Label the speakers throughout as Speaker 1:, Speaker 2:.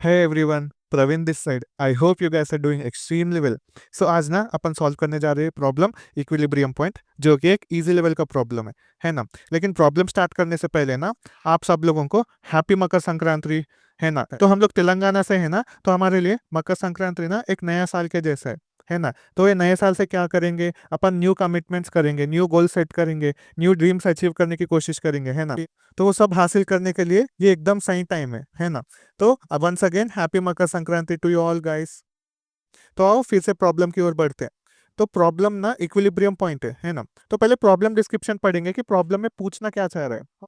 Speaker 1: Hey everyone, Praveen this side. I hope you guys are doing extremely well. So आज ना अपन solve करने जा रहे हैं प्रॉब्लम इक्विलिब्रियम पॉइंट, जो कि एक इजी लेवल का प्रॉब्लम है ना। लेकिन प्रॉब्लम स्टार्ट करने से पहले ना आप सब लोगों को हैप्पी मकर संक्रांति, है ना। तो हम लोग तेलंगाना से है ना, तो हमारे लिए मकर संक्रांति ना एक नया साल के जैसा है ना। तो ये नए साल से क्या करेंगे, अपन न्यू कमिटमेंट्स करेंगे, न्यू गोल सेट करेंगे, न्यू ड्रीम्स अचीव करने की कोशिश करेंगे, है ना। तो वो सब हासिल करने के लिए ये एकदम सही टाइम है ना। तो once again happy Makar Sankranti to you all guys. तो आओ फिर से प्रॉब्लम की ओर बढ़ते हैं। तो प्रॉब्लम ना इक्विलिब्रियम पॉइंट है ना। तो पहले प्रॉब्लम डिस्क्रिप्शन पढ़ेंगे कि प्रॉब्लम में पूछना क्या चाह रहे हैं।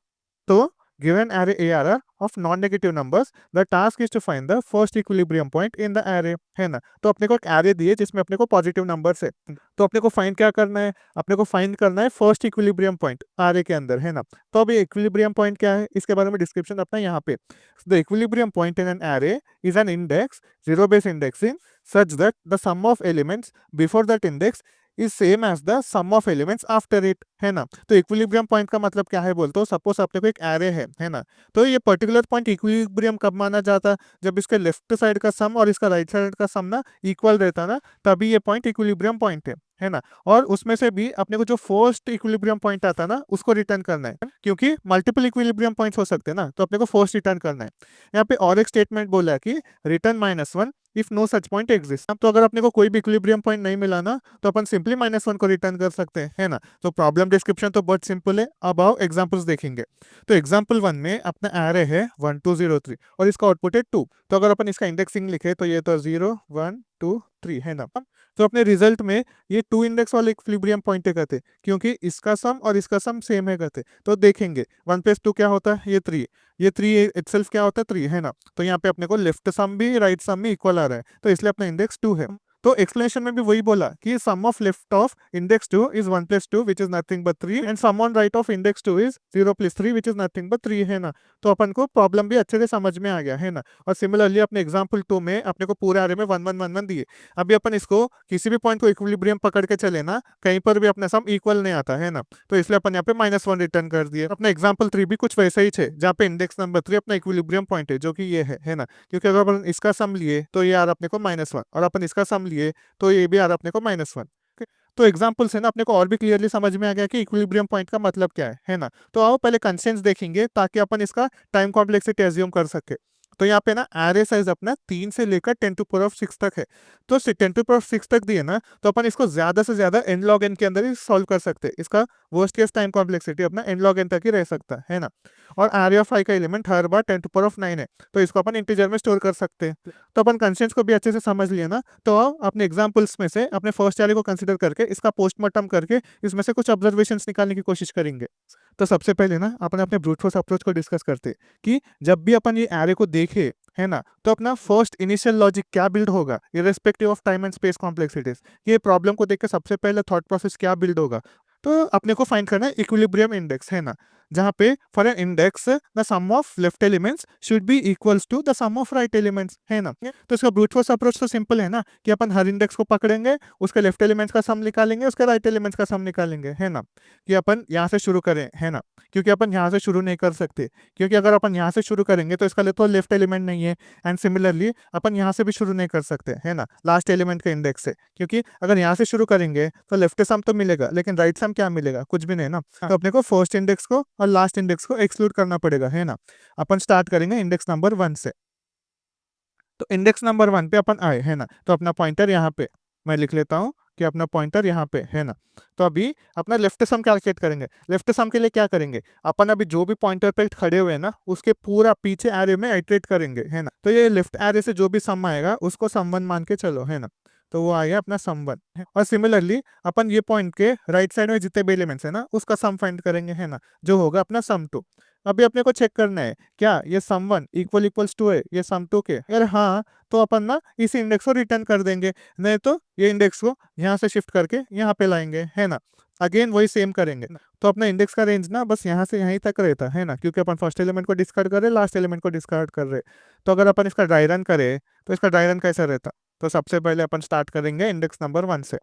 Speaker 1: तो given array ARR of non-negative numbers, the task is to find the first equilibrium point in the array, है ना। तो अपने को एक array दिए जिसमें अपने को पॉजिटिव नंबर्स है, तो अपने को फाइंड क्या करना है, अपने को फाइंड करना है फर्स्ट इक्विलिब्रियम पॉइंट array के अंदर, है ना। तो अब ये इक्विलिब्रियम पॉइंट क्या है, इसके बारे में डिस्क्रिप्शन अपना यहाँ पे। The equilibrium point in an array is an index, zero based indexing, such that the sum of elements before that index is same as the sum of elements after it, है ना। तो equilibrium point का मतलब क्या है बोलते हो, suppose अपने को एक एरे है ना। तो ये पर्टिकुलर पॉइंट इक्विलिब्रियम कब माना जाता, जब इसके लेफ्ट साइड का सम और इसका राइट साइड का सम ना इक्वल रहता ना, तभी ये पॉइंट इक्विलिब्रियम पॉइंट है ना। और उसमें से भी अपने को जो फर्स्ट इक्विलिब्रियम पॉइंट आता ना उसको रिटर्न करना है, क्योंकि मल्टीपल इक्विलिब्रियम पॉइंट्स हो सकते हैं ना, तो अपने को फर्स्ट रिटर्न करना है। यहाँ पे और एक स्टेटमेंट बोला है कि return -1 if no such point exist. तो अगर अपने को कोई भी इक्विलिब्रियम पॉइंट नहीं मिला ना, तो अपन सिंपली -1 को रिटर्न कर सकते हैं, है ना। तो प्रॉब्लम डिस्क्रिप्शन तो बहुत सिंपल है। अब आओ एग्जांपल्स देखेंगे। तो एग्जांपल 1 में अपना एरे है 1 2 0 3 और इसका आउटपुट है 2। तो अगर अपन इसका इंडेक्सिंग लिखे तो ये तो 0 1 2 3 है ना। तो अपने रिजल्ट में ये 2 इंडेक्स वाले इक्विलिब्रियम पॉइंट है कहते, क्योंकि इसका सम और इसका सम सेम है कहते। तो देखेंगे 1 + 2 क्या होता है, ये 3, ये 3 इटसेल्फ क्या होता है 3, है ना। तो यहाँ पे अपने को लेफ्ट सम भी राइट सम भी इक्वल आ रहा है, तो इसलिए अपना इंडेक्स 2 है। तो एक्सप्लेनेशन में भी वही बोला कि sum of left of index 2 is 1 + 2 which is nothing but 3 and sum on right of index 2 is 0 + 3 which is nothing but 3, है ना। तो अपन को प्रॉब्लम भी अच्छे से समझ में आ गया, है ना। और सिमिलरली अपने एग्जाम्पल 2 में अपने को पूरे आरे में 1 1 1 1 दिए। अभी अपन इसको किसी भी पॉइंट को इक्विलिब्रियम पकड़ के चले ना, कहीं पर भी अपना सम इक्वल नहीं आता, है ना। तो इसलिए अपन यहाँ पे -1 रिटर्न कर दिए। अपना एग्जाम्पल 3 भी कुछ वैसा ही है, जहाँ पे इंडेक्स नंबर 3 अपना इक्विलिब्रियम पॉइंट है, जो कि ये है ना। क्योंकि अगर अपन इसका सम लिए तो ये आ रहा अपने को -1, और अपन इसका सम लिए तो ये भी आ रहा अपने को -1। तो एग्जाम्पल से ना अपने को और भी क्लियरली समझ में आ गया कि इक्विलिब्रियम पॉइंट का मतलब क्या है ना। तो आओ पहले कंस्ट्रेंट्स देखेंगे ताकि अपन इसका टाइम कॉम्प्लेक्सिटी एज्यूम कर सके। तो यहाँ पे ना एरे साइज अपना 3 से लेकर 10⁶ तक है। तो 10⁶ तक दिए ना, तो अपन इसको ज्यादा से ज्यादा n log n के अंदर ही सॉल्व कर सकते हैं। इसका वर्स्ट केस टाइम कॉम्प्लेक्सिटी अपना n log n तक ही रह सकता है ना। और एरे ऑफ i का एलिमेंट हर बार 10⁹ है, तो इसको अपन इंटीजर में स्टोर कर सकते हैं। तो अपन कंस्ट्रेंट्स को भी अच्छे से समझ लिए ना, तो अपने एग्जांपल्स में से अपने फर्स्ट एरे को कंसीडर करके इसका पोस्टमार्टम करके इसमें से कुछ ऑब्जर्वेशंस निकालने की कोशिश करेंगे। तो सबसे पहले ना अपन अपने ब्रूट फोर्स अप्रोच को डिस्कस करते कि जब भी अपन ये एरे को देखे, है ना, तो अपना फर्स्ट इनिशियल लॉजिक क्या बिल्ड होगा irrespective of time and space complexities. ये प्रॉब्लम को देख के सबसे पहले थॉट प्रोसेस क्या बिल्ड होगा। तो अपने को फाइंड करना है इक्विलिब्रियम इंडेक्स, है ना, जहाँ पे for an index the sum of left elements should be equals to the sum of right elements, है ना। तो इसका ब्रूट फोर्स अप्रोच तो सिंपल है ना, कि अपन हर इंडेक्स को पकड़ेंगे, उसके लेफ्ट एलिमेंट्स का सम निकालेंगे, उसके राइट एलिमेंट्स का सम निकालेंगे, है ना। कि अपन यहाँ से शुरू करें, है ना, क्योंकि अपन यहाँ से शुरू नहीं कर सकते, क्योंकि अगर अपन यहाँ से शुरू करेंगे तो इसका तो लेफ्ट एलिमेंट नहीं है। एंड सिमिलरली अपन यहाँ से भी शुरू नहीं कर सकते, है ना, लास्ट एलिमेंट के इंडेक्स से, क्योंकि अगर यहाँ से शुरू करेंगे तो लेफ्ट सम तो मिलेगा, लेकिन राइट सम क्या मिलेगा, कुछ भी नहीं ना। तो अपने को फर्स्ट इंडेक्स को और लास्ट इंडेक्स को एक्सक्लूड करना पड़ेगा, है ना। अपन स्टार्ट करेंगे इंडेक्स नंबर 1 से। तो इंडेक्स नंबर 1 पे अपन आए, है ना। तो अपना पॉइंटर यहाँ पे मैं लिख लेता हूँ कि अपना पॉइंटर यहाँ पे है ना। तो अभी अपना लेफ्ट सम कैलकुलेट करेंगे। लेफ्ट सम के लिए क्या करेंगे, अपन अभी जो भी पॉइंटर पे खड़े हुए हैं ना, उसके पूरा पीछे एरे में आइटरेट करेंगे, है ना। तो ये लेफ्ट एरे से जो भी सम आएगा उसको सम 1 मान के चलो, है ना। तो वो आ गया अपना सम 1। और सिमिलरली अपन ये पॉइंट के राइट साइड में जितने भी एलिमेंट्स है ना उसका सम फाइंड करेंगे, है ना, जो होगा अपना सम 2। अभी अपने को चेक करना है क्या ये सम 1 इक्वल्स टू है ये सम 2 के, अगर हाँ तो अपन ना इस इंडेक्स को रिटर्न कर देंगे, नहीं तो ये इंडेक्स को यहाँ से शिफ्ट करके यहाँ पे लाएंगे, है ना। अगेन वही सेम करेंगे। तो अपना इंडेक्स का रेंज ना बस यहाँ से यहीं तक रहता है ना, क्योंकि अपन फर्स्ट एलिमेंट को डिस्कार्ड कर रहे, लास्ट एलिमेंट को डिस्कार्ड कर रहे। तो अगर अपन इसका ड्राई रन करें तो इसका ड्राई रन कैसा रहता। तो सबसे पहले अपन स्टार्ट करेंगे इंडेक्स नंबर 1 से।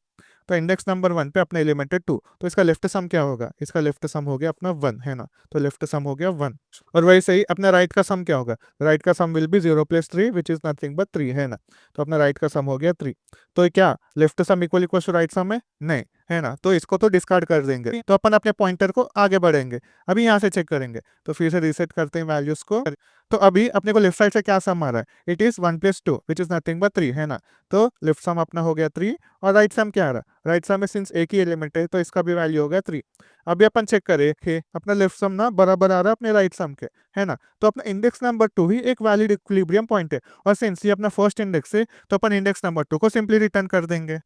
Speaker 1: तो इंडेक्स नंबर 1 पे अपना एलिमेंट है 2, तो इसका लेफ्ट सम क्या होगा, इसका लेफ्ट सम हो गया अपना 1, है ना, तो लेफ्ट सम हो गया 1। और वैसे ही अपना राइट का सम क्या होगा, राइट का sum will be 0 + 3 which is nothing but 3, है ना, तो अपना राइट का सम हो गया 3। तो ये क्या left sum equal equal to right sum है, नहीं, है ना, तो इसको तो डिस्कार्ड कर देंगे, तो अपन अपने पॉइंटर को आगे बढ़ेंगे। अभी यहाँ से चेक करेंगे, तो फिर से रीसेट करते हैं वैल्यूज को। तो अभी अपने को लेफ्ट साइड से क्या सम आ रहा है, it is 1 + 2 which is nothing but 3, है ना, तो लेफ्ट सम अपना हो गया 3। और राइट सम क्या आ रहा है, राइट सम में सिंस एक ही एलिमेंट है तो इसका भी वैल्यू हो गया 3। अभी अपन चेक करें कि अपना लेफ्ट सम ना बराबर आ रहा है अपने राइट सम के, है ना, तो अपना इंडेक्स नंबर 2 ही एक वैलिड इक्विलिब्रियम पॉइंट है, और सिंस ये अपना फर्स्ट इंडेक्स है तो अपन इंडेक्स नंबर 2 को सिंपली रिटर्न कर देंगे।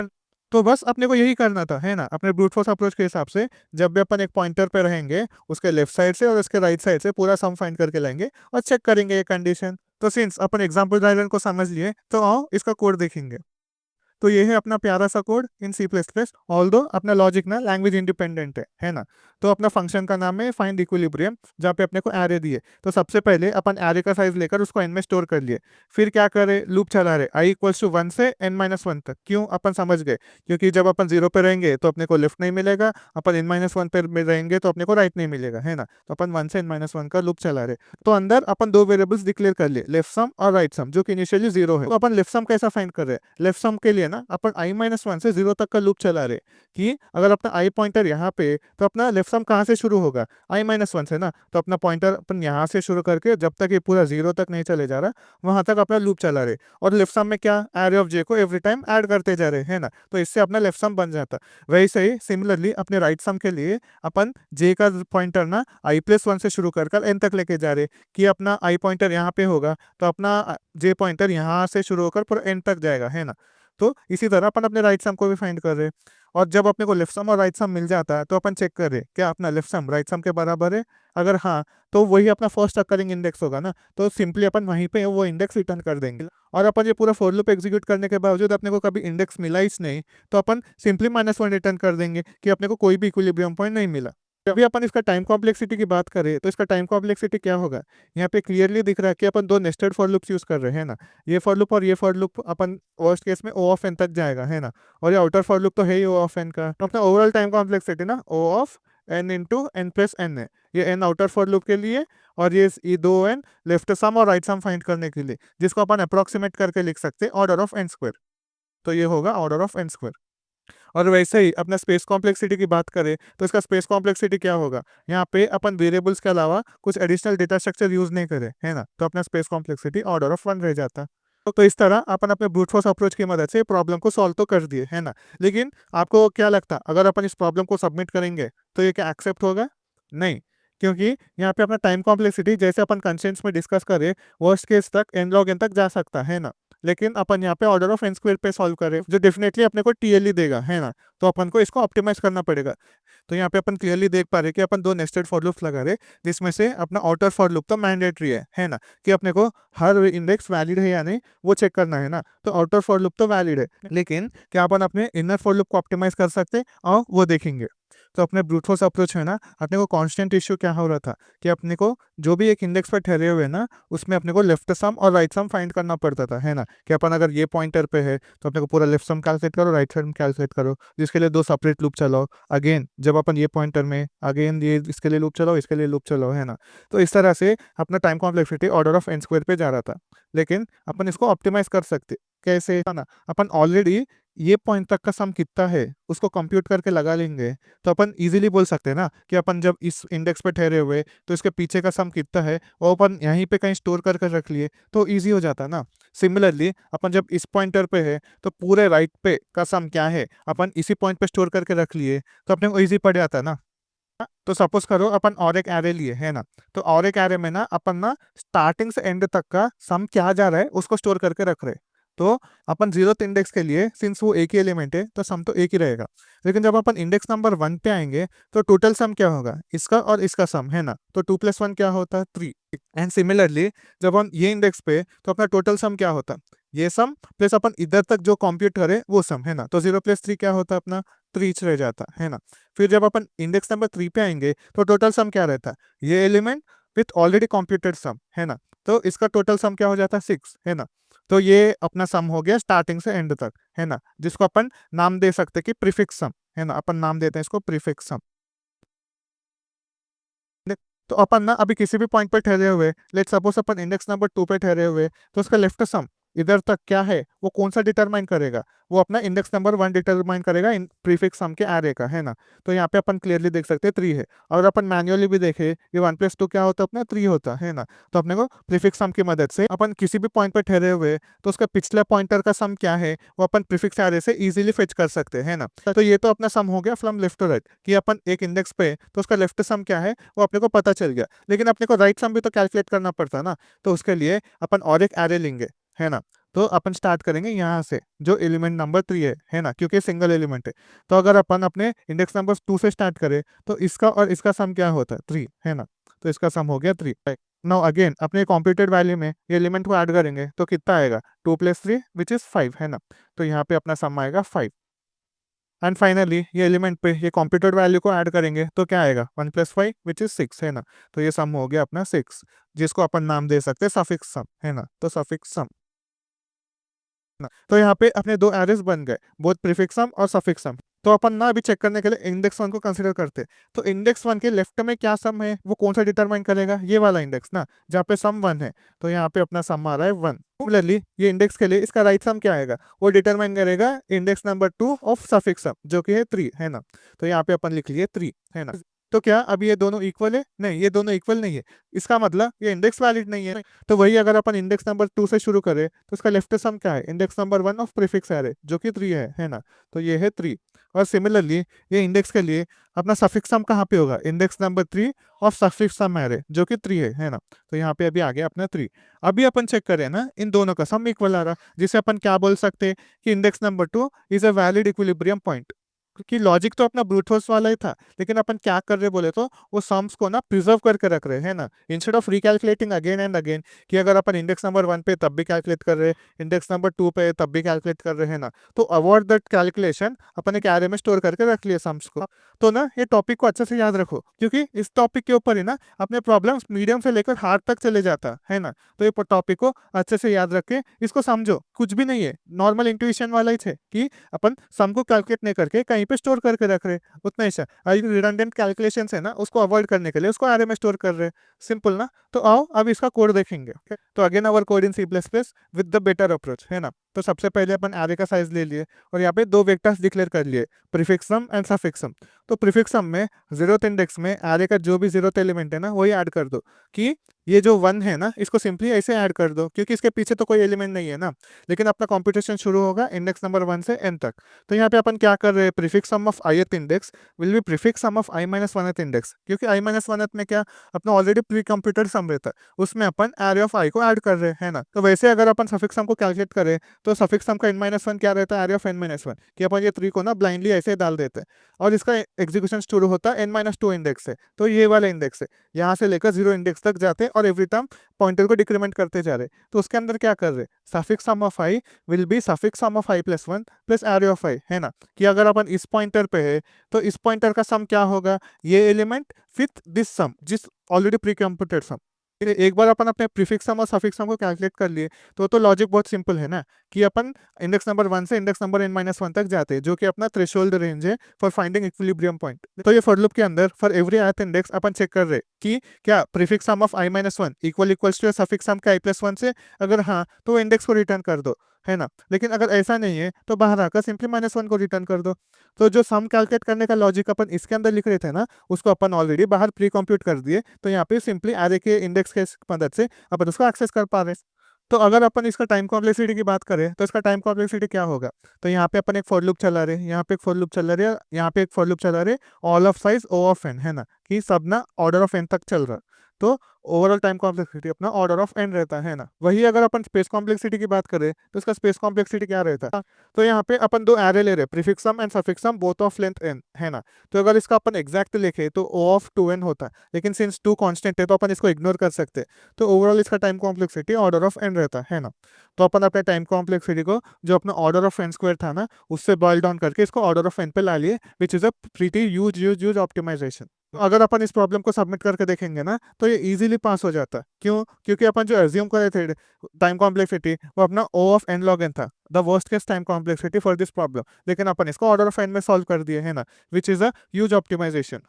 Speaker 1: तो बस अपने को यही करना था, है ना, अपने ब्रूट फोर्स अप्रोच के हिसाब से जब भी अपन एक पॉइंटर पे रहेंगे उसके लेफ्ट साइड से और उसके राइट साइड से पूरा सम फाइंड करके लाएंगे और चेक करेंगे ये कंडीशन। तो सिंस अपन एग्जांपल डायग्राम को समझ लिए तो आओ इसका कोड देखेंगे। तो ये है अपना प्यारा सा कोड इन C++। ऑल्दो अपना लॉजिक ना लैंग्वेज इंडिपेंडेंट है ना, तो अपना फंक्शन का नाम है फाइंड इक्विलिब्रियम, जहाँ पे अपने को एरे दिए। तो सबसे पहले अपन एरे का साइज लेकर उसको एन में स्टोर कर लिए, फिर क्या करे लूप चला रहे i = 1 से n-1 तक। क्यों, अपन समझ गए, क्योंकि जब अपन 0 पे रहेंगे तो अपने को लेफ्ट नहीं मिलेगा, अपन n-1 पे रहेंगे तो अपने को राइट नहीं मिलेगा, है ना, तो अपन 1 से n-1 का लूप चला रहे। तो अंदर अपन दो वेरिएबल्स डिक्लेयर कर लिए, लेफ्ट सम और राइट सम, जो कि इनिशियली 0 है। तो अपन लेफ्ट सम कैसा फाइंड कर रहे हैं, लेफ्ट सम के लिए ना अपन i-1 से 0 तक का लूप चला रहे कि अगर अपना i पॉइंटर यहाँ पे तो अपना लेफ्ट सम कहाँ से शुरू होगा, i-1 से ना, तो अपना पॉइंटर अपन यहाँ से शुरू करके जब तक ये पूरा 0 तक नहीं चले जा रहा वहां तक अपना लूप चला रहे, और लेफ्ट सम में क्या एरे ऑफ j को एवरी टाइम ऐड करते जा रहे, है ना, तो इससे अपना लेफ्ट सम बन जाता। वैसे ही सिमिलरली अपने राइट सम के लिए अपन j का पॉइंटर ना i+1 से शुरू कर n तक लेके जा रहे कि अपना i पॉइंटर यहाँ पे होगा तो अपना j पॉइंटर यहाँ से शुरू होकर पूरा n तक जाएगा, है ना, तो इसी तरह अपन अपने राइट सम को भी फाइंड कर रहे हैं। और जब अपने को लेफ्ट सम और राइट सम मिल जाता है तो अपन चेक कर रहे क्या अपना लेफ्ट सम राइट सम के बराबर है, अगर हाँ तो वही अपना फर्स्ट अकरिंग इंडेक्स होगा ना, तो सिंपली अपन वहीं पे वो इंडेक्स रिटर्न कर देंगे। और अपन ये पूरा फॉर लूप एग्जीक्यूट करने के बावजूद अपने को कभी इंडेक्स मिला ही नहीं, तो अपन सिंपली -1 रिटर्न कर देंगे कि अपने को कोई भी इक्विलिब्रियम पॉइंट नहीं मिला। जब भी अपन इसका टाइम कॉम्प्लेक्सिटी की बात करें तो इसका टाइम कॉम्प्लेक्सिटी क्या होगा, यहाँ पे क्लियरली दिख रहा है कि अपन दो नेस्टेड फॉर लूप्स यूज कर रहे हैं ना, ये फॉर लूप और ये for loop upon worst case में O ऑफ n तक जाएगा, है ना, और ये आउटर फॉर लूप तो है ही O ऑफ n का, तो अपना ओवरऑल टाइम कॉम्प्लेक्सिटी ना O of n into n+n है, ये n आउटर फॉर लूप के लिए और ये दो n लेफ्ट सम और राइट सम फाइंड करने के लिए, जिसको अपन अप्रोक्सीमेट करके लिख सकते हैं ऑर्डर ऑफ n²। तो ये होगा ऑर्डर ऑफ n²। और वैसे ही अपना स्पेस कॉम्प्लेक्सिटी की बात करें तो इसका स्पेस कॉम्प्लेक्सिटी क्या होगा, यहाँ पे अपन वेरिएबल्स के अलावा कुछ एडिशनल डेटा स्ट्रक्चर यूज नहीं करे, है ना, तो अपना स्पेस कॉम्प्लेक्सिटी ऑर्डर ऑफ 1 रह जाता। तो इस तरह अपन अपने ब्रूट फोर्स अप्रोच की मदद से प्रॉब्लम को सॉल्व तो कर दिए, है ना, लेकिन आपको क्या लगता अगर अपन इस प्रॉब्लम को सबमिट करेंगे तो ये क्या एक्सेप्ट होगा, नहीं, क्योंकि यहाँ पे अपना टाइम कॉम्प्लेक्सिटी जैसे अपन कंस्ट्रेंट्स में डिस्कस करें वर्स्ट केस तक n log n तक जा सकता है ना, लेकिन अपन यहाँ पे ऑर्डर ऑफ n² पे सॉल्व करें जो डेफिनेटली अपने को TLE देगा, है ना, तो अपन को इसको ऑप्टिमाइज करना पड़ेगा। तो यहाँ पे अपन क्लियरली देख पा रहे कि अपन दो नेस्टेड फॉर लूप्स लगा रहे जिसमें से अपना आउटर फॉर लूप तो मैंडेटरी है ना, कि अपने को हर इंडेक्स वैलिड है या नहीं वो चेक करना है ना, तो आउटर फॉर लूप तो वैलिड है, लेकिन क्या अपन अपने इनर फॉर लूप को ऑप्टिमाइज कर सकते हैं और वो देखेंगे। तो अपने ब्रूट फोर्स अप्रोच है ना, अपने को कांस्टेंट इश्यू क्या हो रहा था कि अपने को जो भी एक इंडेक्स पर ठहरे हुए ना उसमें अपने को लेफ्ट सम और राइट सम फाइंड करना पड़ता था, है ना, कि अपन अगर ये पॉइंटर पे है तो अपने को पूरा लेफ्ट सम कैलकुलेट करो राइट सम कैलकुलेट करो, जिसके लिए दो सेपरेट लूप चलाओ, अगेन जब अपन ये पॉइंटर में अगेन ये इसके लिए लूप चलाओ इसके लिए लूप चलाओ, है ना, तो इस तरह से अपना time complexity order of n² पे जा रहा था। लेकिन अपन इसको ऑप्टिमाइज कर सकते कैसे, है ना, अपन ऑलरेडी ये पॉइंट तक का सम कितना है उसको कंप्यूट करके लगा लेंगे, तो अपन इजीली बोल सकते हैं ना कि अपन जब इस इंडेक्स पे ठहरे हुए तो इसके पीछे का सम कितना है वो अपन यहीं पे कहीं स्टोर कर कर रख लिए तो इजी हो जाता ना। सिमिलरली अपन जब इस पॉइंटर पे है तो पूरे राइट पे का सम क्या है अपन इसी पॉइंट पे स्टोर करके रख लिए तो अपने को ईजी पड़ जाता ना। तो सपोज करो अपन और एक एरे लिए, है ना, तो और एक एरे में ना अपन ना स्टार्टिंग से एंड तक का सम क्या जा रहा है उसको स्टोर करके रख रहे, तो अपन 0th इंडेक्स के लिए सिंस वो एक ही एलिमेंट है तो सम तो एक ही रहेगा, लेकिन जब अपन इंडेक्स नंबर 1 पे आएंगे तो टोटल सम क्या होगा इसका और इसका सम, है ना, तो 2 + 1 क्या होता है 3। एंड सिमिलरली जब हम ये इंडेक्स पे तो अपना टोटल सम क्या होता ये सम प्लस अपन इधर तक जो कंप्यूट करे वो सम, है ना, तो 0 + 3 क्या होता अपना 3 रह जाता, है ना। फिर जब अपन इंडेक्स नंबर 3 पे आएंगे तो टोटल सम क्या रहता ये एलिमेंट विथ ऑलरेडी कंप्यूटेड सम, है ना, तो इसका टोटल सम क्या हो जाता है 6, है ना, तो ये अपना सम हो गया स्टार्टिंग से एंड तक, है ना, जिसको अपन नाम दे सकते हैं कि प्रीफिक्स सम, है ना, अपन नाम देते हैं इसको प्रीफिक्स सम। तो अपन ना अभी किसी भी पॉइंट पे ठहरे हुए, लेट सपोज अपन इंडेक्स नंबर 2 पे ठहरे हुए, तो उसका लेफ्ट सम इधर तक क्या है वो कौन सा डिटरमाइन करेगा, वो अपना इंडेक्स नंबर 1 डिटरमाइन करेगा इन प्रीफिक्स सम के एरे का, है ना। तो यहाँ पे अपन क्लियरली देख सकते हैं 3 है। अगर अपन मैन्युअली भी देखें ये 1 + 2 क्या होता है अपना 3 होता है ना। तो अपने को प्रीफिक्स सम की मदद से अपन किसी भी पॉइंट पे ठहरे हुए तो उसका पिछले पॉइंटर का सम क्या है वो अपन प्रीफिक्स एरे से इजीली फेच कर सकते हैं ना। तो ये तो अपना सम हो गया फ्रॉम लेफ्ट टू राइट कि अपन एक इंडेक्स पे तो उसका लेफ्ट सम क्या है वो अपने को पता चल गया, लेकिन अपने को राइट सम भी तो कैलकुलेट करना पड़ता है ना। तो उसके लिए अपन और एक एरे लेंगे, है ना। तो अपन स्टार्ट करेंगे यहाँ से जो एलिमेंट नंबर 3 है ना, क्योंकि सिंगल एलिमेंट है। तो अगर अपन अपने इंडेक्स नंबर 2 से स्टार्ट करें तो इसका और इसका सम क्या होता है 3, है ना। तो इसका सम हो गया 3। नाउ अगेन अपने कंप्यूटेड वैल्यू में ये एलिमेंट को ऐड करेंगे तो कितना आएगा 2 + 3 विच इज 5, है ना। तो यहाँ पे अपना सम आएगा 5। एंड फाइनली ये एलिमेंट पे ये कंप्यूटेड वैल्यू को ऐड करेंगे तो क्या आएगा 1 + 5 विच इज 6, है ना। तो ये सम हो गया अपना 6, जिसको अपन नाम दे सकते हैं सफिक्स सम, है ना। तो सफिक्स सम ना। तो यहाँ पे अपने दो एरेस बन गए, बोथ प्रीफिक्स सम और सफिक्स सम। तो अपन ना अभी चेक करने के लिए इंडेक्स 1 को कंसीडर करते हैं। तो इंडेक्स 1 के लेफ्ट में क्या सम है वो कौन सा डिटरमाइन करेगा, ये वाला इंडेक्स ना जहाँ पे सम 1 है। तो यहाँ पे अपना सम आ रहा है 1। सिमिलरली ये इंडेक्स के लिए इसका राइट सम क्या आएगा वो डिटरमाइन करेगा इंडेक्स नंबर 2 ऑफ सफिक्स सम जो कि है 3, है ना। तो यहाँ पे अपन लिख लिए 3, है ना। तो क्या अभी ये दोनों इक्वल है, नहीं ये दोनों इक्वल नहीं है, इसका मतलब ये इंडेक्स वैलिड नहीं है। तो वही अगर अपन इंडेक्स नंबर 2 से शुरू करें तो इसका लेफ्ट सम क्या है index number 1 of prefix array जो कि 3 है ना। तो ये है 3। और सिमिलरली ये इंडेक्स के लिए अपना सफिक्स सम कहाँ पे होगा index number 3 of suffix sum array जो कि 3 है ना। तो यहाँ पे अभी आ गया अपना 3। अभी अपन चेक करें ना इन दोनों का सम इक्वल आ रहा, जिसे अपन क्या बोल सकते हैं कि index number 2 is a valid equilibrium point. क्योंकि लॉजिक तो अपना ब्रूट फोर्स वाला ही था, लेकिन अपन क्या कर रहे बोले तो वो सम्स को ना प्रिजर्व करके रख रहे हैं ना, instead of रिकैलकुलेटिंग again and again कि अगर अपन इंडेक्स नंबर 1 पे तब भी कैलकुलेट कर रहे, इंडेक्स नंबर 2 पे तब भी कैलकुलेट कर रहे हैं ना। तो अवॉइड दैट कैलकुलेशन अपन एक एरे में स्टोर करके रख लिए सम्स को। तो ना ये टॉपिक को अच्छे से याद रखो, क्योंकि इस टॉपिक के ऊपर ही ना अपने प्रॉब्लम्स मीडियम से लेकर हार्ड तक चले जाता है ना। तो ये टॉपिक को अच्छे से याद रख के इसको समझो, कुछ भी नहीं है, नॉर्मल इंट्यूशन वाला ही है कि अपन सम को कैलकुलेट नहीं करके कहीं पे स्टोर करके रख रहे, उतना ही सा रिडंडेंट कैलकुलेशन है ना उसको अवॉइड करने के लिए उसको एरे में स्टोर कर रहे। सिंपल ना। तो आओ अब इसका कोड देखेंगे। तो again our code in C++ with the better approach, है ना। तो सबसे पहले अपन एरे का साइज ले लिए और यहाँ पे दो वेक्टर्स डिक्लेयर कर लिए प्रीफिक्स सम एंड सफिक्स सम। तो प्रीफिक्स सम में 0th इंडेक्स में एरे का जो भी 0th एलिमेंट है ना वही ऐड कर दो, कि ये जो 1 है ना इसको सिंपली ऐसे ऐड कर दो क्योंकि इसके पीछे तो कोई एलिमेंट नहीं है ना। लेकिन अपना कंप्यूटेशन शुरू होगा इंडेक्स नंबर 1 से n तक। तो यहाँ पे अपन क्या कर रहे हैं prefix sum of ith index will be prefix sum of i - 1th index, क्योंकि i - 1th में क्या अपना ऑलरेडी प्री कंप्यूटेड सम रहता है, उसमें अपन एरे ऑफ i को ऐड कर रहे हैं ना। तो वैसे अगर अपन सफिक्स सम को कैलकुलेट करें तो सफिक्स सम का n - 1 क्या रहता है एरे ऑफ n - 1, कि अपन ये 3 को ना ब्लाइंडली ऐसे डाल देते हैं और इसका एग्जीक्यूशन शुरू होता है n - 2 इंडेक्स से। तो ये वाला इंडेक्स है, यहाँ से लेकर 0 इंडेक्स तक जाते हैं और एवरी टाइम पॉइंटर को डिक्रीमेंट करते जा रहे। तो उसके अंदर क्या कर रहे suffix sum of i will be suffix sum of i + 1 plus array of i, है ना। कि अगर अपन इस पॉइंटर पे है तो इस पॉइंटर का सम क्या होगा ये एलिमेंट विथ दिस सम जिस ऑलरेडी प्री कंप्यूटेड सम। एक बार अपन अपने प्रीफिक्स सम और सफिक्स सम को कैलकुलेट कर लिए तो लॉजिक बहुत सिंपल है ना, कि अपन इंडेक्स नंबर 1 से इंडेक्स नंबर n - 1 तक जाते हैं जो कि अपना थ्रेशोल्ड रेंज है फॉर फाइंडिंग इक्विलिब्रियम पॉइंट। तो ये फॉर लूप के अंदर फॉर एवरी ith इंडेक्स अपन चेक कर रहे कि क्या prefix sum of i - 1 equals to suffix sum का i + 1 से, अगर हाँ तो इंडेक्स को रिटर्न कर दो, है ना। लेकिन अगर ऐसा नहीं है तो बाहर आकर सिंपली -1 को रिटर्न कर दो। तो जो सम कैलकुलेट करने का लॉजिक अपन इसके अंदर लिख रहे थे ना उसको अपन ऑलरेडी बाहर प्री कंप्यूट कर दिए, तो यहाँ पे सिंपली एरे के इंडेक्स के मदद से अपन उसको एक्सेस कर पा रहे हैं। तो अगर अपन इसका टाइम कॉम्प्लेक्सिटी की बात करें तो इसका टाइम कॉम्प्लेक्सिटी क्या होगा, तो यहाँ पे अपन एक फॉर लूप चला रहे, यहाँ पे एक फॉर लूप चला रहे, यहाँ पे एक फॉर लूप चला रहे, all of size O of n, है ना, कि सब ना ऑर्डर ऑफ n तक चल रहा। तो ओवरऑल टाइम कॉम्प्लेक्सिटी अपना ऑर्डर ऑफ n रहता है ना। वही अगर अपन स्पेस कॉम्प्लेक्सिटी की बात करें तो इसका स्पेस कॉम्प्लेक्सिटी क्या रहता है, तो यहाँ पे अपन दो एरे ले रहे prefix sum and suffix sum both of length n, है ना। तो अगर इसका अपन एग्जैक्ट लिखे तो O ऑफ 2n होता है, लेकिन सिंस 2 कांस्टेंट है तो अपन इसको इग्नोर कर सकते हैं। तो ओवरऑल इसका time complexity order of n रहता है ना। तो अपन अपने टाइम कॉम्प्लेक्सिटी को जो अपना ऑर्डर ऑफ n स्क्वायर था ना उससे बॉइल डाउन करके इसको ऑर्डर ऑफ n पे ला लिए, which is a pretty huge optimization. अगर अपन इस प्रॉब्लम को सबमिट करके देखेंगे ना तो ये इजीली पास हो जाता है। क्यों? क्योंकि अपन जो एज्यूम करे थे टाइम कॉम्प्लेक्सिटी वो अपना O of n log n था, the worst case time complexity for this problem, लेकिन अपन इसको ऑर्डर ऑफ एन में सॉल्व कर दिए है ना, which is a huge optimization.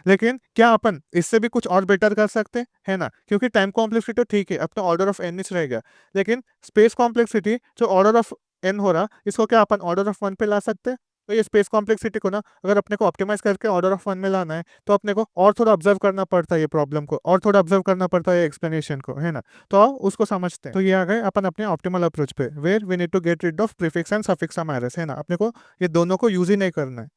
Speaker 1: लेकिन क्या अपन इससे भी कुछ और बेटर कर सकते हैं, है ना? क्योंकि टाइम कॉम्प्लेक्सिटी तो ठीक है, अपना ऑर्डर ऑफ एन रह गया, लेकिन स्पेस कॉम्प्लेक्सिटी जो ऑर्डर ऑफ एन हो रहा, इसको क्या अपन ऑर्डर ऑफ वन पे ला सकते हैं? तो ये स्पेस कॉम्प्लेक्सिटी को ना अगर अपने को ऑप्टिमाइज करके ऑर्डर ऑफ वन में लाना है तो अपने को और थोड़ा ऑब्जर्व करना पड़ता है ये प्रॉब्लम को, और थोड़ा ऑब्जर्व करना पड़ता है एक्सप्लेनेशन को, है ना? तो आओ उसको समझते हैं। तो ये आ गए अपन अपने ऑप्टिमल अप्रोच पे, where we need to get rid of prefix and suffix errors, है ना? अपने को ये दोनों को यूज ही नहीं करना है।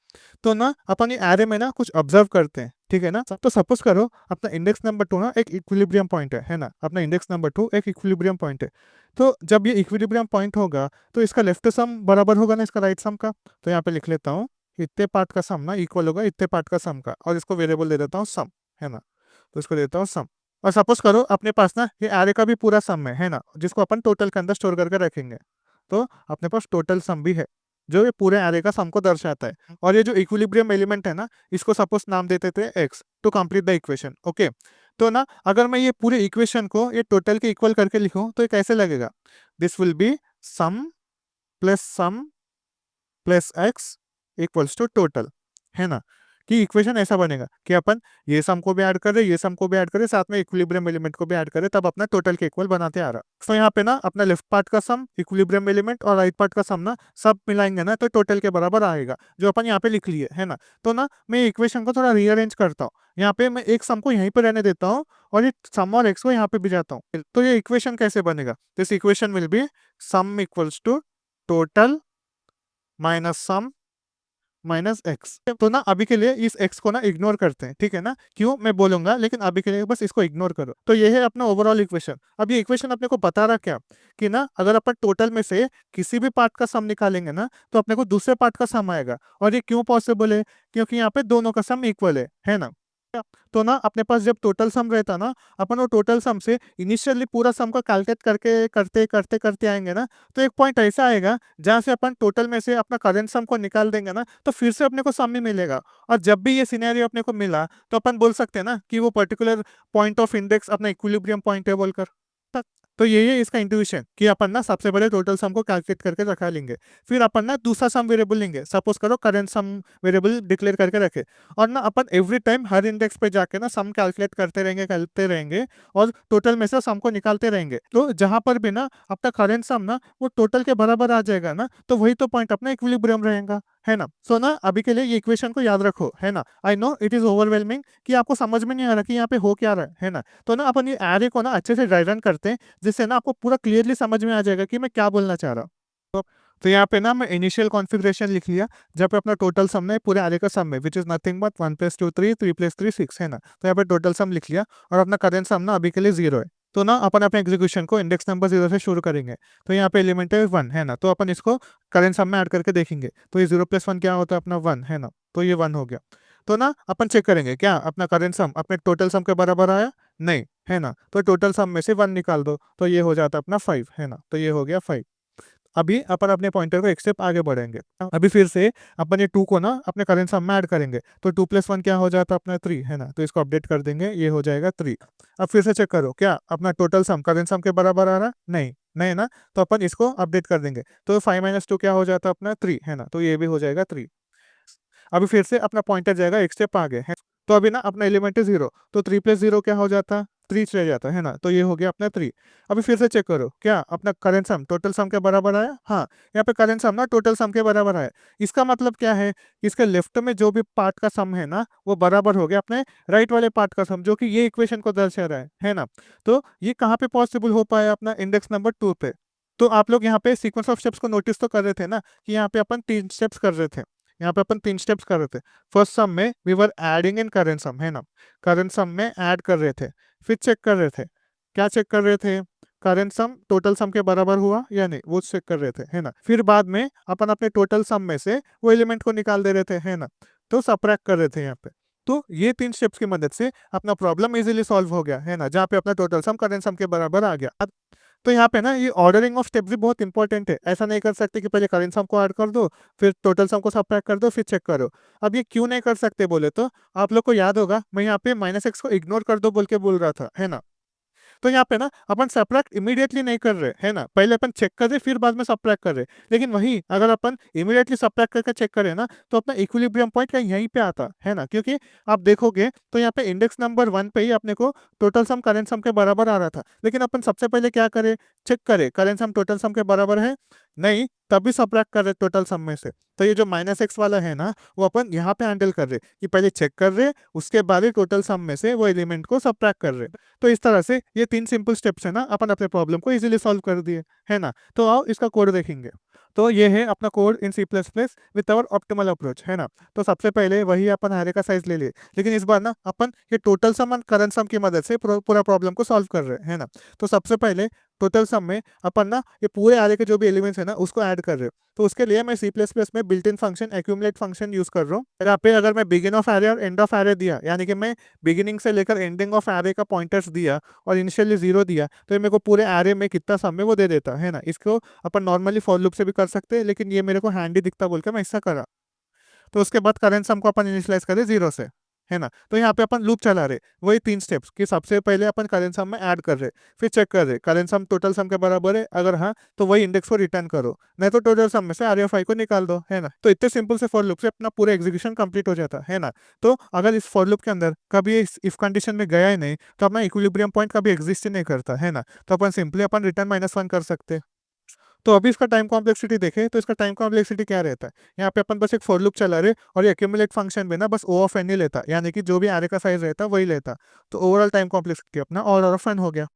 Speaker 1: तो ना अपन ये एरे में ना कुछ ऑब्जर्व करते हैं, ठीक है ना? तो सपोज करो अपना इंडेक्स नंबर 2 ना एक इक्विलिब्रियम पॉइंट है ना? अपना इंडेक्स नंबर 2 एक इक्विलिब्रियम पॉइंट है। तो जब ये इक्विलिब्रियम पॉइंट होगा तो इसका लेफ्ट सम बराबर होगा ना इसका राइट सम का। तो यहाँ पे लिख लेता हूँ इतने पार्ट का सम ना इक्वल होगा इतने पार्ट का सम का, और इसको वेरिएबल दे देता हूँ सम, है ना? तो इसको देता हूँ सम। और सपोज करो अपने पास ना ये एरे का भी पूरा सम है ना, जिसको अपन टोटल के अंदर स्टोर करके रखेंगे। तो अपने पास टोटल सम भी है जो ये पूरे एरे का सम को दर्शाता है। और ये जो इक्विलिब्रियम एलिमेंट है ना, इसको सपोज नाम देते थे X to complete the equation. Okay, तो ना अगर मैं ये पूरे इक्वेशन को ये टोटल के इक्वल करके लिखूं तो ये कैसे लगेगा? This will be sum plus X equals to total, है ना? कि इक्वेशन ऐसा बनेगा कि अपन ये सम को भी ऐड करें, ये सम को भी ऐड करें, साथ में इक्विलिब्रियम एलिमेंट को भी ऐड करें, तब अपना टोटल के इक्वल बनाते आ रहा। तो यहाँ पे ना अपना लेफ्ट पार्ट का सम इक्विलिब्रियम एलिमेंट और राइट पार्ट का सम ना सब मिलाएंगे ना तो टोटल के बराबर आएगा, जो अपन यहाँ पे लिख लिए, है ना? तो ना मैं इक्वेशन को थोड़ा रीअरेंज करता हूँ, यहाँ पे मैं एक सम को यहीं पे रहने देता हूँ और ये सम और एक्स को यहाँ पे भी जाता हूँ। तो ये इक्वेशन कैसे बनेगा? This equation will be sum equals to total minus sum minus X. तो ना अभी के लिए इस एक्स को ना इग्नोर करते हैं, ठीक है ना? क्यों मैं बोलूंगा, लेकिन अभी के लिए बस इसको इग्नोर करो। तो ये है अपना ओवरऑल इक्वेशन। अब ये इक्वेशन अपने को बता रहा क्या कि ना अगर अपन टोटल में से किसी भी पार्ट का सम निकालेंगे ना तो अपने को दूसरे पार्ट का सम आएगा। और ये क्यों पॉसिबल है? क्योंकि यहाँ पे दोनों का सम इक्वल है ना? तो ना अपने पास जब टोटल सम रहता ना, अपन वो टोटल सम से इनिशियली पूरा सम को कैलकुलेट करके करते करते करते आएंगे ना, तो एक पॉइंट ऐसा आएगा जहां से अपन टोटल में से अपना करेंट सम को निकाल देंगे ना तो फिर से अपने को सम ही मिलेगा। और जब भी ये सिनेरियो अपने को मिला तो अपन बोल सकते हैं ना कि वो पर्टिकुलर पॉइंट ऑफ इंडेक्स अपना इक्विलिब्रियम पॉइंट है बोलकर। तो ये है इसका इंट्यूशन कि अपन ना सबसे पहले टोटल सम को कैलकुलेट करके रखा लेंगे, फिर अपन ना दूसरा सम वेरिएबल लेंगे, सपोज करो करेंट सम वेरिएबल डिक्लेयर करके रखे, और ना अपन एवरी टाइम हर इंडेक्स पे जाके ना सम कैलकुलेट करते रहेंगे और टोटल में से सम को निकालते रहेंगे। तो जहां पर भी ना अपना करेंट सम ना वो टोटल के बराबर आ जाएगा ना, तो वही तो पॉइंट अपना इक्विलिब्रियम रहेगा, है ना? सो ना अभी के लिए ये इक्वेशन को याद रखो, है ना? I know it is overwhelming कि आपको समझ में नहीं आ रहा कि यहाँ पे हो क्या रहा है ना? तो ना अपन ये एरे को ना अच्छे से ड्राई रन करते हैं, जिससे ना आपको पूरा क्लियरली समझ में आ जाएगा कि मैं क्या बोलना चाह रहा हूँ। तो यहाँ पे ना मैं इनिशियल कॉन्फ़िगरेशन लिख लिया जहाँ पे अपना टोटल सम है पूरे एरे का सम है, विच इज नथिंग बट 1 + 2 3 3 + 3 6, है ना? तो यहाँ पे टोटल सम लिख लिया और अपना करेंट सम ना अभी के लिए 0 है। तो ना अपन अपने एग्जीक्यूशन को इंडेक्स नंबर 0 से शुरू करेंगे। तो यहाँ पे एलिमेंट है 1, है ना? तो अपन इसको करेंट सम में ऐड करके देखेंगे। तो ये 0 + 1 क्या होता है अपना 1, है ना? तो ये 1 हो गया। तो ना अपन चेक करेंगे क्या अपना करेंट सम अपने टोटल सम के बराबर आया? नहीं, है ना? तो टोटल सम में से 1 निकाल दो तो ये हो जाता है अपना 5, है ना? तो ये हो गया 5। अभी अपन अपने पॉइंटर को एक स्टेप आगे बढ़ेंगे। अभी फिर से अपन ये 2 को ना अपने करेंट सम में ऐड करेंगे, तो 2 + 1 क्या हो जाता है अपना 3, है ना? तो इसको अपडेट कर देंगे, ये हो जाएगा 3। अब फिर से चेक करो क्या अपना टोटल सम करेंट सम के बराबर आ रहा? नहीं, नहीं ना? तो अपन इसको अपडेट कर देंगे, तो 5 - 2 क्या हो जाता है अपना 3, है ना? तो ये भी हो जाएगा 3। अभी फिर से अपना पॉइंटर जाएगा एक स्टेप आगे, है? तो अभी ना अपना एलिमेंट है 0, तो 3 + 0 क्या हो जाता? 3 रह जाता है ना? तो ये हो गया अपना 3। अभी फिर से चेक करो क्या अपना करेंट सम टोटल सम के बराबर आया? हाँ, यहाँ पे करेंट सम ना टोटल सम के बराबर आया। इसका मतलब क्या है? इसके लेफ्ट में जो भी पार्ट का सम है ना वो बराबर हो गया अपने राइट वाले पार्ट का सम, जो कि ये इक्वेशन को दर्शा रहा है ना? तो ये कहाँ पे पॉसिबल हो पाया? अपना इंडेक्स नंबर 2 पे। तो आप लोग यहाँ पे सीक्वेंस ऑफ स्टेप्स को नोटिस तो कर रहे थे ना कि यहाँ पे अपन 3 स्टेप्स कर रहे थे। यहाँ पे अपन 3 स्टेप्स कर रहे थे। फर्स्ट सम में we were adding in current sum, है ना? करेंट सम में ऐड कर रहे थे, फिर चेक कर रहे थे। क्या चेक कर रहे थे? करेंट सम टोटल सम के बराबर हुआ या नहीं, वो चेक कर रहे थे, है ना? फिर बाद में अपन अपने टोटल सम में से वो एलिमेंट को निकाल दे रहे थे, है ना? तो सबट्रैक्ट कर रहे थे यहाँ पे। तो ये 3 स्टेप्स की मदद से अपना प्रॉब्लम इजीली सॉल्व हो गया, है ना? जहाँ पे अपना टोटल सम करेंट सम के बराबर आ गया। तो यहाँ पे ना ये ऑर्डरिंग ऑफ स्टेप्स भी बहुत इंपॉर्टेंट है। ऐसा नहीं कर सकते कि पहले करेंट सम को ऐड कर दो, फिर टोटल सम को सबट्रैक्ट कर दो, फिर चेक करो। अब ये क्यों नहीं कर सकते बोले तो आप लोग को याद होगा मैं यहाँ पे -x को इग्नोर कर दो बोल के बोल रहा था, है ना? तो यहाँ पे ना अपन सबट्रैक्ट इमीडिएटली नहीं कर रहे, है ना? पहले अपन चेक कर रहे फिर बाद में सबट्रैक्ट कर रहे। लेकिन वही अगर अपन इमीडिएटली सबट्रैक्ट करके चेक करें ना तो अपना इक्विलिब्रियम पॉइंट कहीं यहीं पे आता है ना? क्योंकि आप देखोगे तो यहाँ पे इंडेक्स नंबर 1 पे ही अपने को टोटल सम करेंट सम के बराबर आ रहा था। लेकिन अपन सबसे पहले क्या करें, चेक करें करेंट सम टोटल सम के बराबर है? नहीं, तभी सबट्रैक्ट कर रहे टोटल सम में से। तो ये जो -x वाला है ना वो अपन यहाँ पे हैंडल कर रहे कि पहले चेक कर रहे उसके बाद ही टोटल सम में से वो एलिमेंट को सबट्रैक्ट कर रहे। तो इस तरह से ये 3 सिंपल स्टेप्स है ना अपन अपने प्रॉब्लम को इजीली सॉल्व कर दिए, है ना? तो आओ इसका कोड देखेंगे। तो ये है अपना code in C++ with our optimal approach, है ना? तो सबसे पहले वही अपन एरे का साइज ले लिए, लेकिन इस बार ना अपन ये टोटल सम और करंट सम की मदद से पूरा प्रॉब्लम को सॉल्व कर रहे हैं, है ना? तो सबसे पहले टोटल सम में अपन ना ये पूरे एरे के जो भी एलिमेंट्स है ना उसको ऐड कर रहे हो। तो उसके लिए मैं C++ में built in function accumulate function use कर रहा हूँ। यहाँ पे अगर मैं बिगिन ऑफ एरे और एंड ऑफ एरे दिया, यानी कि मैं बिगिनिंग से लेकर एंडिंग ऑफ एरे का पॉइंटर्स दिया और इनिशियली 0 दिया, तो ये मेरे को पूरे एरे में कितना सम है वो दे देता है ना? इसको अपन नॉर्मली फॉर लूप से भी कर सकते हैं, लेकिन ये मेरे को हैंडी दिखता बोल के मैं ऐसा करा। तो उसके बाद करंट सम को अपन इनिशियलाइज करें 0 से, है ना? तो यहाँ पे अपन लूप चला रहे वही 3 स्टेप्स कि सबसे पहले अपन करंट सम में ऐड कर रहे, फिर चेक कर रहे करंट सम टोटल सम के बराबर है, अगर हाँ तो वही इंडेक्स को रिटर्न करो, नहीं तो टोटल सम में से आर एफ आई को निकाल दो, है ना? तो इतने सिंपल से फॉर लूप से अपना पूरा एग्जीक्यूशन कंप्लीट हो जाता है ना? तो अगर इस फॉर लूप के अंदर कभी इस इफ कंडीशन में गया ही नहीं तो अपना इक्विलिब्रियम पॉइंट कभी एग्जिस्ट ही नहीं करता, है ना? तो अपन सिंपली अपन रिटर्न -1 कर सकते। तो अभी इसका टाइम कॉम्प्लेक्सिटी देखें तो इसका टाइम कॉम्प्लेक्सिटी क्या रहता है? यहाँ पे अपन बस एक फॉर लूप चला रहे और ये एक्यूमुलेट फंक्शन में ना बस ओ ऑफ एन ही लेता, यानी कि जो भी एरे का साइज रहता वही लेता। तो ओवरऑल टाइम कॉम्प्लेक्सिटी अपना ऑर्डर ऑफ एन हो गया।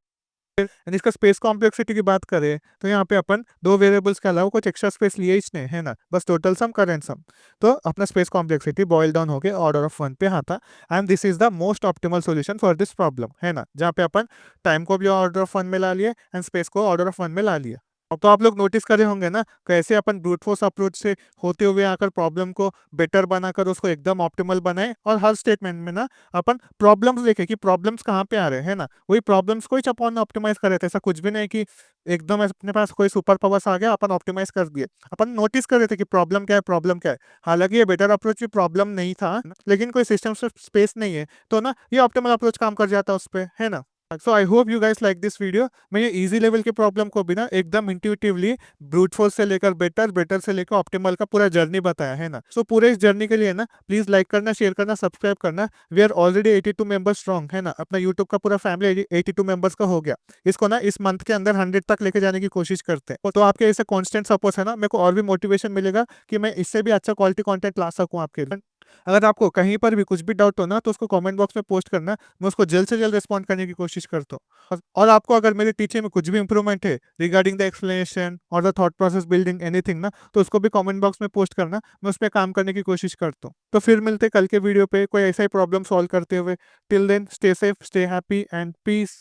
Speaker 1: एंड इसका स्पेस कॉम्प्लेक्सिटी की बात करें तो यहाँ पे अपन दो वेरिएबल्स के अलावा कुछ एक्स्ट्रा स्पेस लिए ही नहीं, है ना? बस टोटल सम करेंट सम। तो अपना स्पेस कॉम्प्लेक्सिटी बॉयल डाउन होकर ऑर्डर ऑफ 1 पे आता। And this is the most optimal solution for this problem, है ना? जहाँ पे अपन टाइम को भी ऑर्डर ऑफ 1 में ला लिए एंड स्पेस को ऑर्डर ऑफ 1 में ला लिया। अब तो आप लोग नोटिस करे होंगे ना कैसे अपन ब्रूट फोर्स अप्रोच से होते हुए आकर प्रॉब्लम को बेटर बनाकर उसको एकदम ऑप्टिमल बनाए और हर स्टेटमेंट में ना अपन प्रॉब्लम्स देखे कि प्रॉब्लम्स कहाँ पे आ रहे हैं ना, वही प्रॉब्लम्स को ही अपन ऑप्टिमाइज कर रहे थे। ऐसा कुछ भी नहीं कि एकदम अपने पास कोई सुपर पावर्स आ गया अपन ऑप्टिमाइज कर दिए। अपन नोटिस कर रहे थे कि प्रॉब्लम क्या है, प्रॉब्लम क्या है। हालांकि ये बेटर अप्रोच भी प्रॉब्लम नहीं था, लेकिन कोई सिस्टम से स्पेस नहीं है तो ना ये ऑप्टिमल अप्रोच काम कर जाता है उस पर, है ना? So I hope you guys like this video. मैं ये इजी लेवल के प्रॉब्लम को भी ना एकदम इंट्यूटिवली ब्रूट फोर्स से लेकर बेटर, बेटर से लेकर ऑप्टिमल का पूरा जर्नी बताया, है ना? सो पूरे इस जर्नी के लिए ना प्लीज लाइक करना, शेयर करना, सब्सक्राइब करना। We are already 82 members strong, है ना? अपना यूट्यूब का पूरा फैमिली 82 मेंबर्स का हो गया। इसको ना इस मंथ के अंदर 100 तक लेके जाने की कोशिश करते हैं। तो आपके ऐसे कॉन्स्टेंट सपोर्ट है ना, मेरे को और भी मोटिवेशन मिलेगा कि मैं इससे भी अच्छा क्वालिटी कॉन्टेंट ला सकूँ आपके लिए। अगर आपको कहीं पर भी कुछ भी डाउट हो ना तो उसको कमेंट बॉक्स में पोस्ट करना, मैं उसको जल्द से जल्द रिस्पॉन्ड करने की कोशिश करता हूँ। और आपको अगर मेरे टीचिंग में कुछ भी इंप्रूवमेंट है रिगार्डिंग द एक्सप्लेनेशन और the thought process building anything ना, तो उसको भी कमेंट बॉक्स में पोस्ट करना, मैं उस पर काम करने की कोशिश करता हूँ। तो फिर मिलते कल के वीडियो पे कोई ऐसा ही प्रॉब्लम सॉल्व करते हुए। Till then stay safe, stay happy and piece.